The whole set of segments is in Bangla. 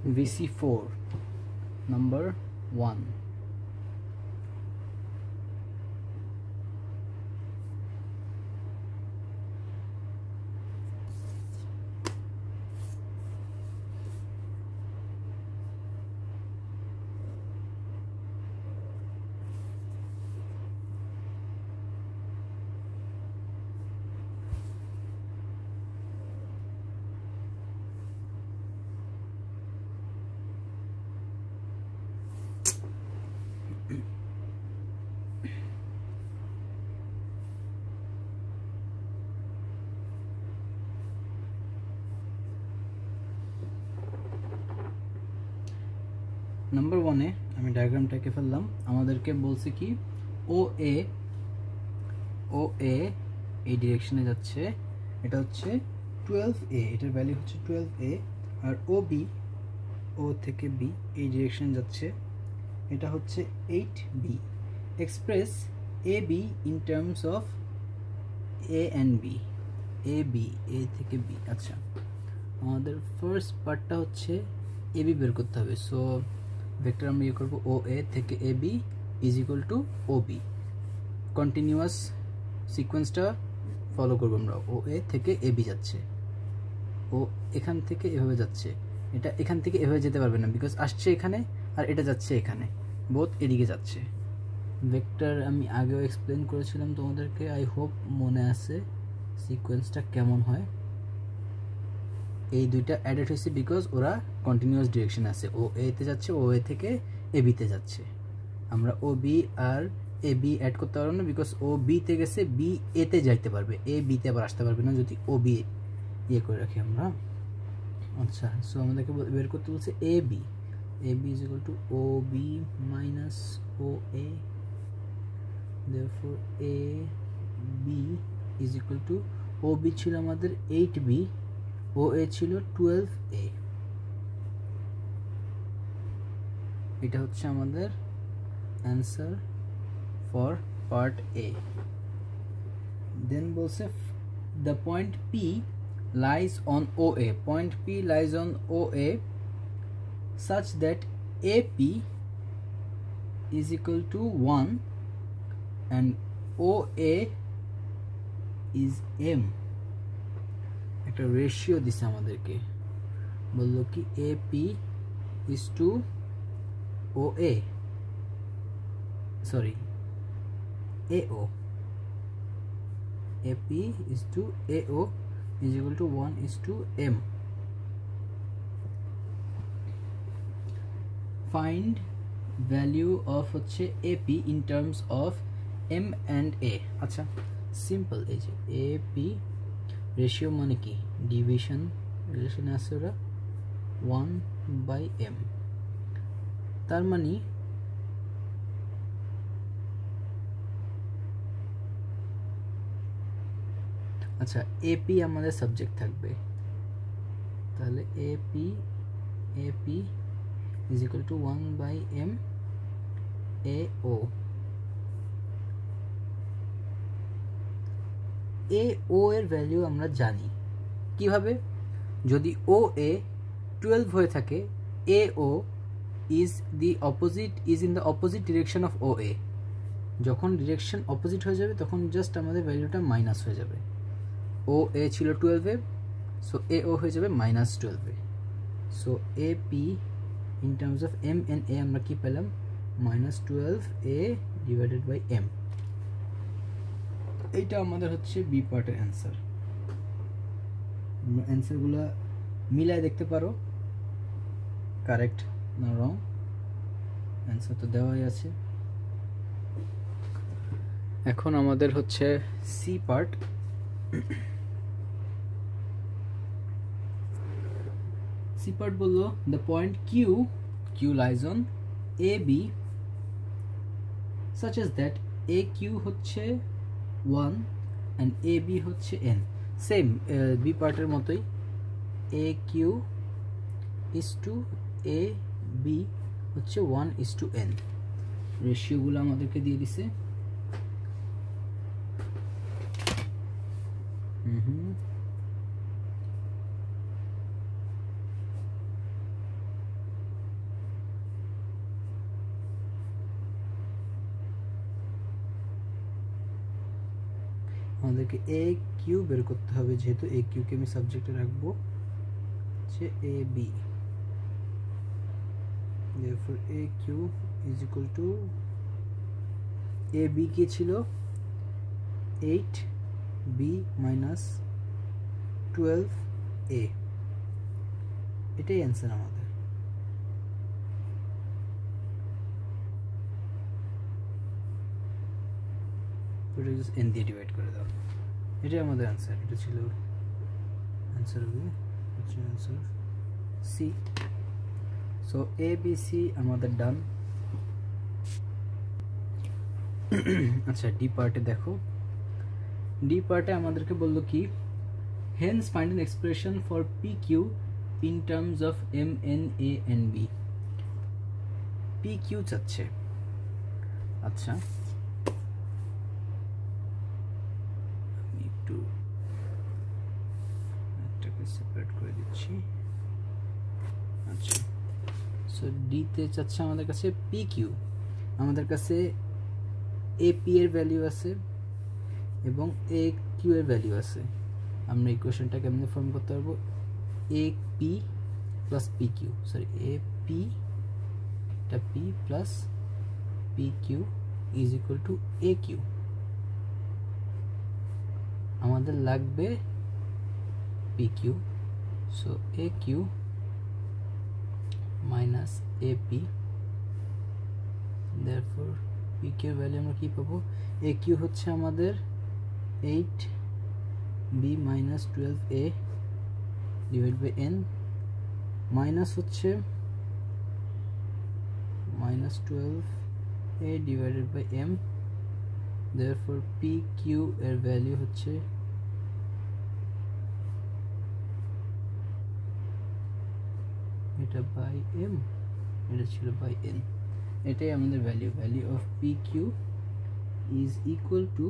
VC4 number 1. নাম্বার 1 এ আমি ডায়াগ্রামটা এঁকে ফেললাম। আমাদেরকে বলছে কি OA এই ডিরেকশনে যাচ্ছে, এটা হচ্ছে 12A, এটার ভ্যালু হচ্ছে 12A। আর OB O থেকে B এই ডিরেকশনে যাচ্ছে, এটা হচ্ছে 8B। Express AB in terms of A and B, AB A থেকে B। আচ্ছা, আমাদের ফার্স্ট পার্টটা হচ্ছে AB বের করতে হবে। সো ভেক্টর আমরা ইয়ে করবো OA থেকে AB is equal to OB। Continuous সিকোয়েন্সটা ফলো করবো আমরা। OA থেকে AB যাচ্ছে, ও এখান থেকে এভাবে যাচ্ছে, এটা এখান থেকে এভাবে যেতে পারবে না বিকজ আসছে এখানে আর এটা যাচ্ছে এখানে, বোথ এদিকে যাচ্ছে। ভেক্টর আমি আগেও এক্সপ্লেন করেছিলাম তোমাদেরকে, আই হোপ মনে আছে সিকোয়েন্সটা কেমন হয়। এই দুইটা অ্যাডেড হয়েছে বিকজ ওরা কন্টিনিউয়াস ডিরেকশন আছে, ও এতে যাচ্ছে, ও এ থেকে এ বিতে যাচ্ছে। আমরা ও B R A B add করতে পারবো না বিকজ ও বিতে গেছে, বি এতে যাইতে পারবে, এ বিতে আবার আসতে পারবে না যদি ও বি ইয়ে করে রাখি আমরা। আচ্ছা, সো আমাদেরকে বের করতে বলছে A B is equal to O B minus O A, therefore A B is equal to O B ছিল আমাদের 8B, ও এ ছিল 12A। এটা হচ্ছে আমাদের answer for part A. Then বলছে the point P lies on O A, point P lies on O A such that AP is equal to 1 and OA is M। একটা রেশিও দিছে আমাদেরকে, বললো কি AP is to OA, sorry AO, AP is to AO is equal to 1 is to M। Find value of হচ্ছে AP in terms of M and A। আচ্ছা, সিম্পল, এই যে AP রেশিও মানে কি, ডিভিশন রিলেশনে আছে ওরা 1/m। তার মানে আচ্ছা AP আমাদের সাবজেক্ট থাকবে, তাহলে AP is equal to 1/m AO। AO এর ভ্যালু আমরা জানি কিভাবে, যদি OA 12 হয়ে থাকে, AO is in the opposite direction of OA। যখন ডিরেকশন অপোজিট হয়ে যাবে তখন জাস্ট আমাদের ভ্যালুটা মাইনাস হয়ে যাবে। OA ছিল 12 এ, সো AO হয়ে যাবে -12 এ। So AP in terms of M and A আমরা কি পেলাম, -12A divided by M। এইটা আমাদের হচ্ছে বি পার্টের অ্যান্সার। অ্যান্সারগুলো মিলায় দেখতে পারো কারেক্ট না রং, অ্যান্সার তো দেওয়াই আছে। এখন আমাদের হচ্ছে সি পার্ট। সি পার্ট বললো the point Q lies on A B such as that AQ হচ্ছে 1 and AB হচ্ছে n। সেম বি পার্টের মতোই, AQ is to AB হচ্ছে 1 is to n। রেশিওগুলো আমাদেরকে দিয়ে দিছে। আমাদেরকে এ কিউ বের করতে হবে, যেহেতু এ কিউকে আমি সাবজেক্টে রাখবো হচ্ছে A B. therefore A Q is equal to A B কি ছিল 8 বি মাইনাস 12 এ, এটাই অ্যান্সার আমাদের। এটা জাস্ট এন দিয়ে ডিভাইড করে দাও, এটাই আমাদের অ্যান্সার। এটা ছিল অ্যান্সার হবে হচ্ছে answer C. So A B C আমাদের ডান। আচ্ছা ডি পার্টে দেখো, ডি পার্টে আমাদেরকে বললো কি hence find an expression for P Q in terms of M N A N B. P Q চাচ্ছে। আচ্ছা আমি একটু এটাকে সেপারেট করে দিচ্ছি। আচ্ছা সো ডিতে চাচ্ছে আমাদের কাছে পি কিউ, আমাদের কাছে এ পি এর ভ্যালু আছে এবং এ কিউ এর ভ্যালু আছে। আমরা ইকুয়েশনটা কেমনে ফর্ম করতে পারবো, A P plus P Q, sorry A P টা P plus P Q is equal to A Q. আমাদের লাগবে P Q, so A Q minus A P, therefore P Q value আমরা কি পাবো, এ কিউ হচ্ছে আমাদের 8 B minus 12 A divide by N, minus হচ্ছে minus 12 A divided by M, therefore P Q এর ভ্যালু হচ্ছে এটা বাই এম, এটা ছিল বাই এন। এটাই আমাদের value, value of P Q is equal to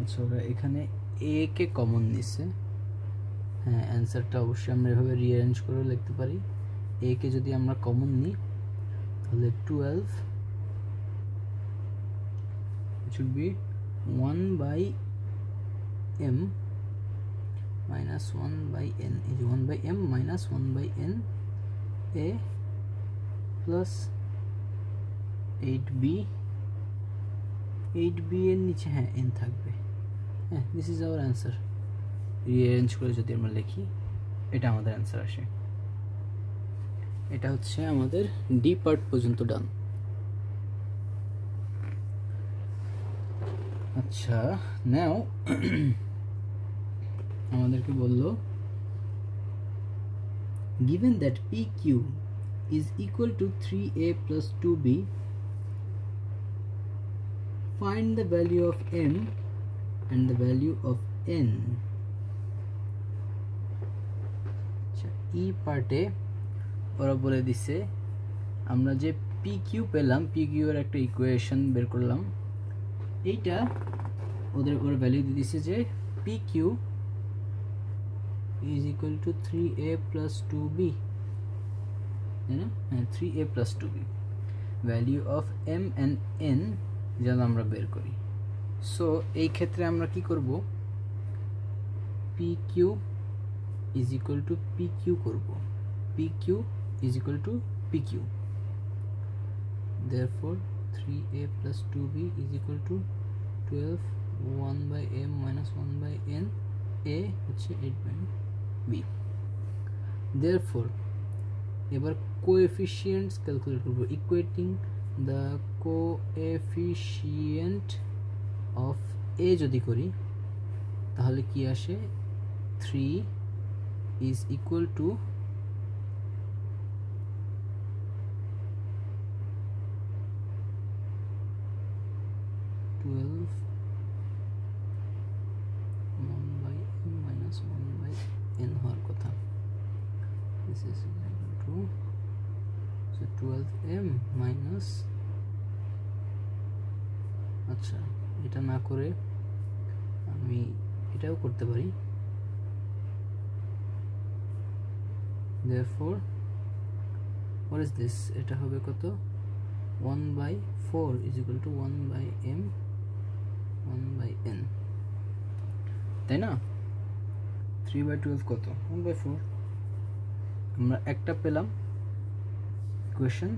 আচ্ছা ওরা এখানে এ কে কমন নিচ্ছে, হ্যাঁ অ্যান্সারটা অবশ্যই আমরা এভাবে রিঅ্যারেঞ্জ করে লিখতে পারি। এ কে যদি আমরা কমন নিই তাহলে 12 should be 1 by m minus 1 by n is 1 by m minus 1 by n a plus 8b, 8b এর নিচে হ্যাঁ n থাকবে। হ্যাঁ this is our answer. Rearrange করে যদি আমরা লিখি এটা আমাদের অ্যান্সার আসে। এটা হচ্ছে আমাদের ডি পার্ট পর্যন্ত ডান। আচ্ছা নাও আমাদেরকে বললো given that PQ is equal to 3a plus 2b, find the value of m and the value of n. আচ্ছা ই পার্টে ওরা বলে দিছে আমরা যে PQ পেলাম, PQ এর একটা ইকুয়েশন বের করলাম, এইটা ওরা ভ্যালু দিয়ে দিছে যে PQ is equal to 3a plus 2b, তাই না? হ্যাঁ 3a plus 2b, value of m and n যেন আমরা বের করি। সো এই ক্ষেত্রে আমরা কি করব, PQ is equal to PQ করব, PQ is equal to PQ, therefore 3a plus 2b is equal to 12 1 by m minus 1 by n, a হচ্ছে 8 by b, therefore এবার কোএফিশিয়েন্টস ক্যালকুলেট করব, equating the coefficient of a যদি করি তাহলে কি আসে, 3 is equal to 12 1 by m minus 1 by n হওয়ার কথা। This is equal to so 12m minus, আচ্ছা এটা না করে আমি এটাও করতে পারি, therefore what is this, এটা হবে কত 1/4 is equal to 1/m 1/n, তাই না? 3/12 কত 1/4, আমরা একটা পেলাম equation,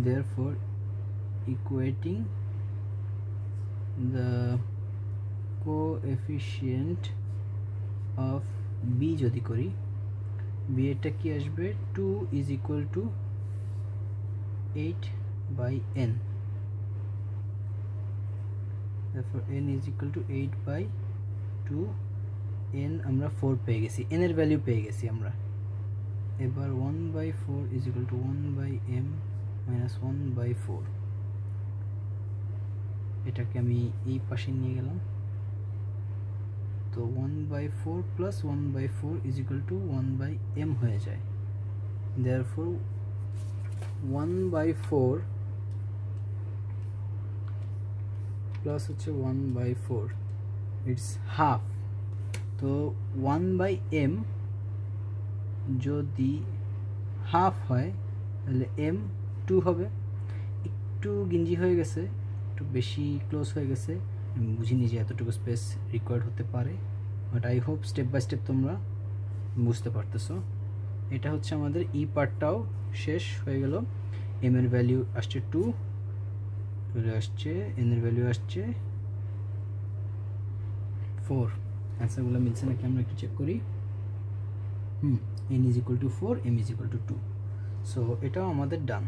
therefore equating the coefficient of b যদি করি, b এটা কি আসবে 2 is equal to 8/n, therefore n is equal to 8/2, n আমরা 4 পেয়ে গেছি, n এর ভ্যালু পেয়ে গেছি আমরা। এবার 1/4 is equal to 1/m minus 1/4, এটাকে আমি এই পাশে নিয়ে গেলাম, তো 1/4 plus 1/4 is equal to 1/m হয়ে যায়, therefore 1/4 plus হচ্ছে 1/4 it's half, তো 1/m যদি হাফ হয় তাহলে m 2 হবে, একটু গিঞ্জি হয়ে গেছে, একটু বেশি ক্লোজ হয়ে গেছে, আমি বুঝিনি যে এতটুকু স্পেস রিকোয়ার্ড হতে পারে, but I hope step by step তোমরা বুঝতে পারতেছো। এটা হচ্ছে আমাদের ই পার্টটাও শেষ হয়ে গেল, m এর ভ্যালু আসছে 2 চলে আসছে, n এর ভ্যালু আসছে 4, অ্যান্সারগুলো মিলছে নাকি আমরা একটু চেক করি। n is equal to 4, m is equal to 2, so এটাও আমাদের ডান।